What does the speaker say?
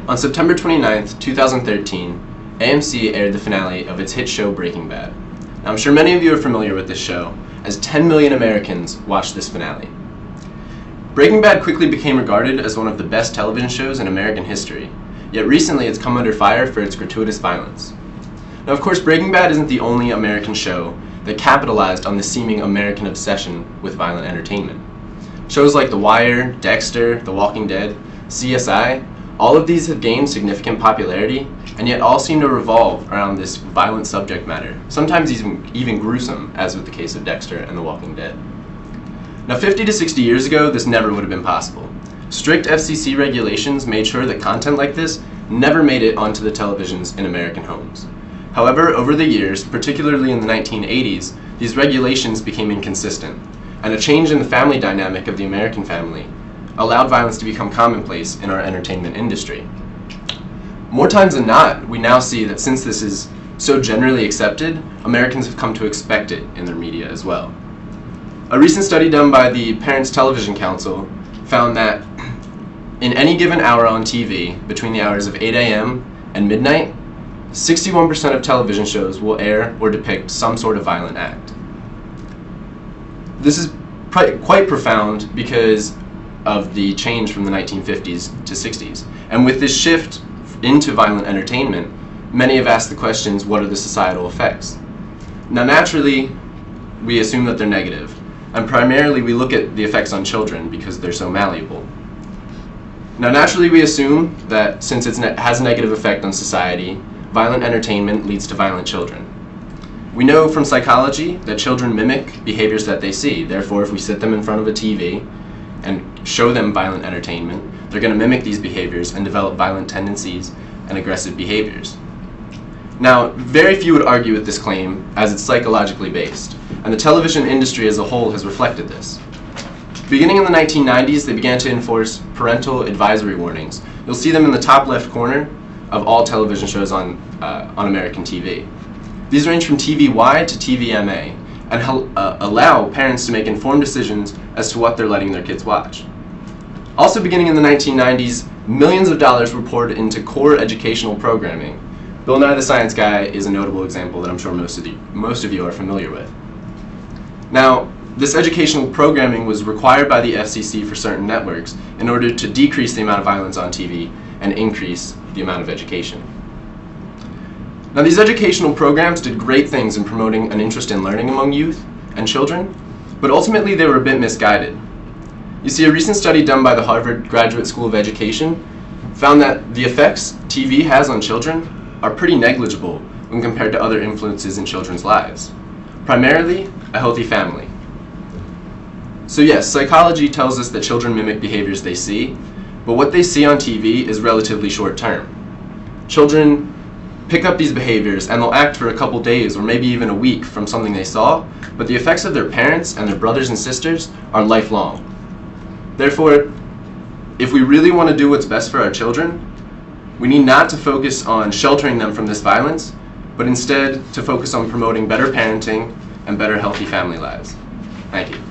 On September 29, 2013, AMC aired the finale of its hit show Breaking Bad. Now, I'm sure many of you are familiar with this show, as 10 million Americans watched this finale. Breaking Bad quickly became regarded as one of the best television shows in American history, yet recently it's come under fire for its gratuitous violence. Now, of course, Breaking Bad isn't the only American show that capitalized on the seeming American obsession with violent entertainment. Shows like The Wire, Dexter, The Walking Dead, CSI, all of these have gained significant popularity, and yet all seem to revolve around this violent subject matter, sometimes even gruesome, as with the case of Dexter and The Walking Dead. Now, 50 to 60 years ago, this never would have been possible. Strict FCC regulations made sure that content like this never made it onto the televisions in American homes. However, over the years, particularly in the 1980s, these regulations became inconsistent, and a change in the family dynamic of the American family allowed violence to become commonplace in our entertainment industry. More times than not, we now see that since this is so generally accepted, Americans have come to expect it in their media as well. A recent study done by the Parents Television Council found that in any given hour on TV, between the hours of 8 a.m. and midnight, 61% of television shows will air or depict some sort of violent act. This is quite profound because of the change from the 1950s to 60s. And with this shift into violent entertainment, many have asked the questions, what are the societal effects? Now, naturally, we assume that they're negative. And primarily, we look at the effects on children because they're so malleable. Now, naturally, we assume that since it has a negative effect on society, violent entertainment leads to violent children. We know from psychology that children mimic behaviors that they see. Therefore, if we sit them in front of a TV and show them violent entertainment, they're going to mimic these behaviors and develop violent tendencies and aggressive behaviors. Now, very few would argue with this claim as it's psychologically based, and the television industry as a whole has reflected this. Beginning in the 1990s, they began to enforce parental advisory warnings. You'll see them in the top left corner of all television shows on American TV. These range from TVY to TVMA and allow parents to make informed decisions as to what they're letting their kids watch. Also beginning in the 1990s, millions of dollars were poured into core educational programming. Bill Nye the Science Guy is a notable example that I'm sure most of you are familiar with. Now, this educational programming was required by the FCC for certain networks in order to decrease the amount of violence on TV and increase the amount of education. Now, these educational programs did great things in promoting an interest in learning among youth and children, but ultimately they were a bit misguided. You see, a recent study done by the Harvard Graduate School of Education found that the effects TV has on children are pretty negligible when compared to other influences in children's lives, primarily a healthy family. So yes, psychology tells us that children mimic behaviors they see, but what they see on TV is relatively short term. Children pick up these behaviors and they'll act for a couple days or maybe even a week from something they saw, but the effects of their parents and their brothers and sisters are lifelong. Therefore, if we really want to do what's best for our children, we need not to focus on sheltering them from this violence, but instead to focus on promoting better parenting and better healthy family lives. Thank you.